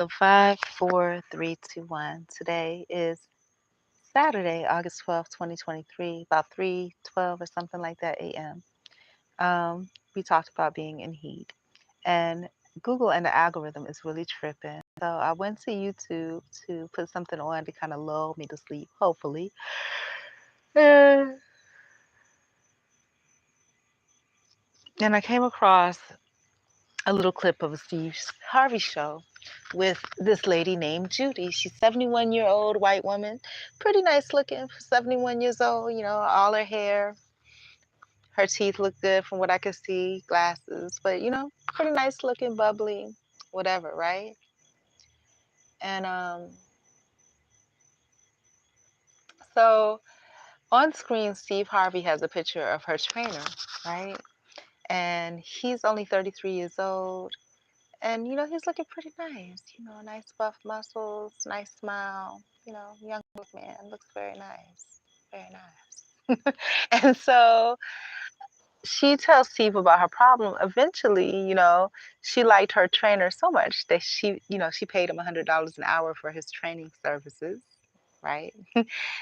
So 5, 4, 3, 2, 1. Today is Saturday, August 12th, 2023, about 3:12 or something like that a.m. We talked about being in heat, and Google and the algorithm is really tripping. So I went to YouTube to put something on to kind of lull me to sleep, hopefully. And and I came across a little clip of a Steve Harvey show with this lady named Judy. She's 71-year-old white woman, pretty nice looking for 71 years old, all her hair. Her teeth look good from what I could see, glasses, but pretty nice looking, bubbly, whatever, right? And so on screen, Steve Harvey has a picture of her trainer, right? And he's only 33 years old. And, he's looking pretty nice, nice buff muscles, nice smile, young man, looks very nice, very nice. And so she tells Steve about her problem. Eventually, she liked her trainer so much that she paid him $100 an hour for his training services, right?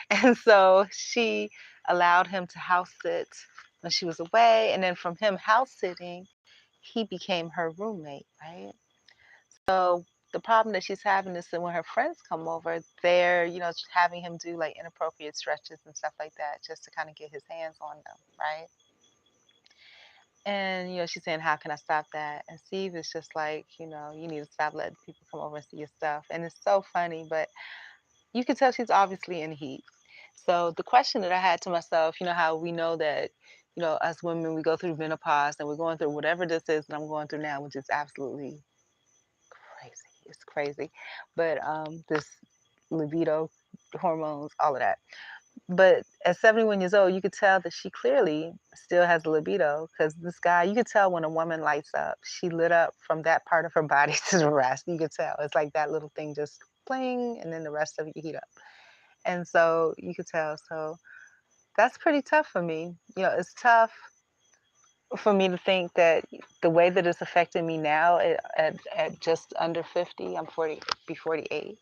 And so she allowed him to house sit when she was away. And then from him house sitting, he became her roommate, right? So the problem that she's having is that when her friends come over, they're, having him do like inappropriate stretches and stuff like that just to kind of get his hands on them, right? And, she's saying, how can I stop that? And Steve is just like, you need to stop letting people come over and see your stuff. And it's so funny, but you can tell she's obviously in heat. So the question that I had to myself, how we know that, us women, we go through menopause and we're going through whatever this is that I'm going through now, which is absolutely crazy. It's crazy. But this libido, hormones, all of that. But at 71 years old, you could tell that she clearly still has libido because this guy, you could tell when a woman lights up, she lit up from that part of her body to the rest. You could tell. It's like that little thing just playing and then the rest of you heat up. And so you could tell. So that's pretty tough for me. It's tough for me to think that the way that it's affecting me now at just under 50, I'm 40, be 48.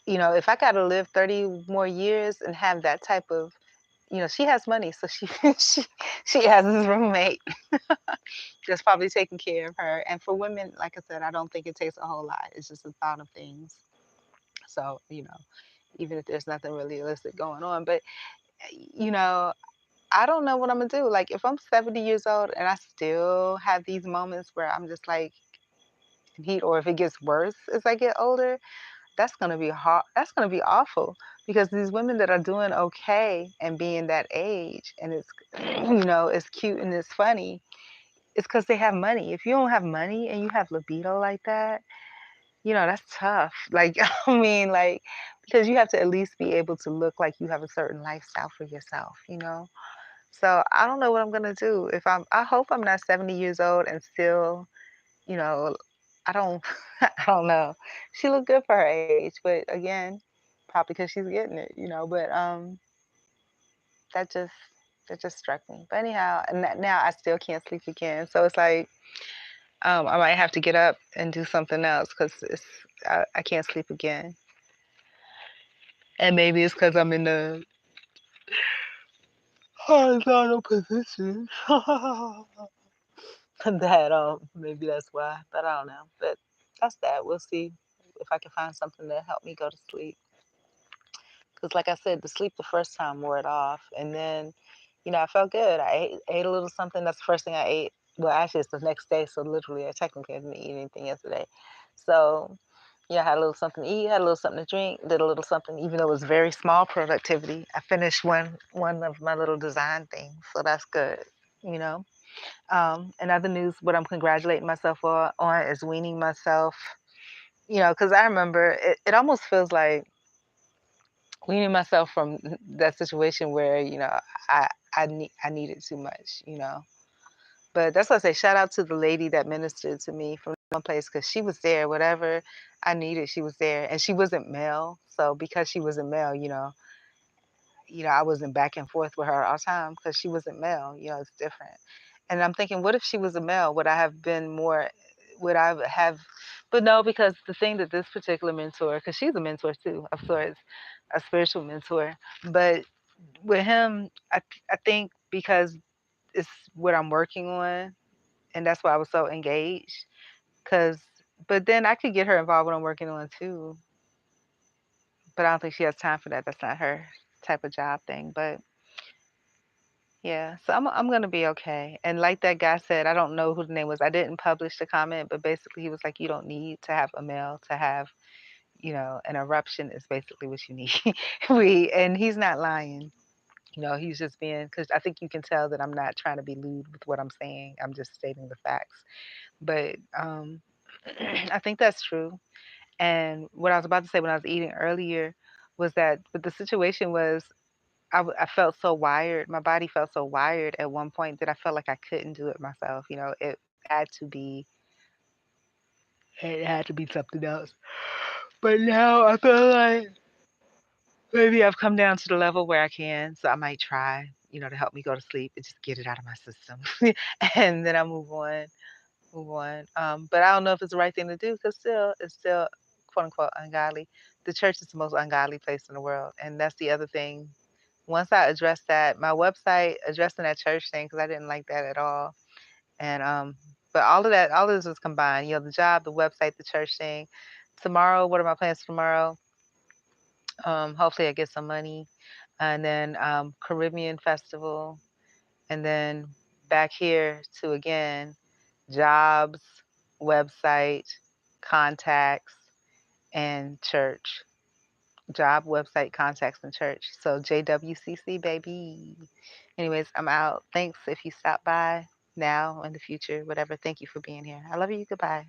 If I got to live 30 more years and have that type of, she has money, so she she has this roommate that's probably taking care of her. And for women, like I said, I don't think it takes a whole lot. It's just a thought of things. So, even if there's nothing really illicit going on, but you know, I don't know what I'm gonna do. Like if I'm 70 years old and I still have these moments where I'm just like in heat, or if it gets worse as I get older, that's gonna be hard. That's gonna be awful because these women that are doing okay and being that age, and it's it's cute and it's funny. It's because they have money. If you don't have money and you have libido like that, that's tough. Like I mean, like because you have to at least be able to look like you have a certain lifestyle for yourself. So I don't know what I'm gonna do. I hope I'm not 70 years old and still, you know, I don't, I don't know. She looked good for her age, but again, probably because she's getting it. But that just that just struck me. But anyhow, and now I still can't sleep again. So it's like I might have to get up and do something else because I can't sleep again. And maybe it's because I'm in the horizontal position. That maybe that's why, but I don't know. But that's that. We'll see if I can find something to help me go to sleep. Because, like I said, the sleep the first time wore it off, and then, I felt good. I ate a little something. That's the first thing I ate. Well, actually, it's the next day, so literally, I technically didn't eat anything yesterday. So, yeah, I had a little something to eat, had a little something to drink, did a little something, even though it was very small productivity. I finished one of my little design things, so that's good. You know. In other news, what I'm congratulating myself on is weaning myself. Because I remember it almost feels like weaning myself from that situation where I I needed too much. But that's what I say. Shout out to the lady that ministered to me from one place because she was there. Whatever I needed, she was there, and she wasn't male. So because she wasn't male, I wasn't back and forth with her all the time because she wasn't male. It's different. And I'm thinking, what if she was a male? Would I have been more? Would I have But no, because the thing that this particular mentor, because she's a mentor too, of sorts, a spiritual mentor. But with him, I think because it's what I'm working on, and that's why I was so engaged. Cause, but then I could get her involved with what I'm working on too. But I don't think she has time for that. That's not her type of job thing. But yeah, so I'm gonna be okay. And like that guy said, I don't know who the name was. I didn't publish the comment, but basically he was like, you don't need to have a male to have, an eruption is basically what you need. And he's not lying. He's just being, because I think you can tell that I'm not trying to be lewd with what I'm saying. I'm just stating the facts. But I think that's true. And what I was about to say when I was eating earlier was that, but the situation was, I felt so wired. My body felt so wired at one point that I felt like I couldn't do it myself. It had to be something else. But now I feel like maybe I've come down to the level where I can. So I might try, to help me go to sleep and just get it out of my system. And then I move on. But I don't know if it's the right thing to do because still, it's still quote unquote ungodly. The church is the most ungodly place in the world. And that's the other thing. Once I addressed that, my website addressing that church thing, because I didn't like that at all. And but all of this was combined. The job, the website, the church thing. Tomorrow, what are my plans for tomorrow? Hopefully, I get some money, and then Caribbean festival, and then back here to again jobs, website, contacts, and church. Job, website, contacts, and church. So JWCC, baby. Anyways, I'm out. Thanks if you stop by now in the future, whatever. Thank you for being here. I love you. Goodbye.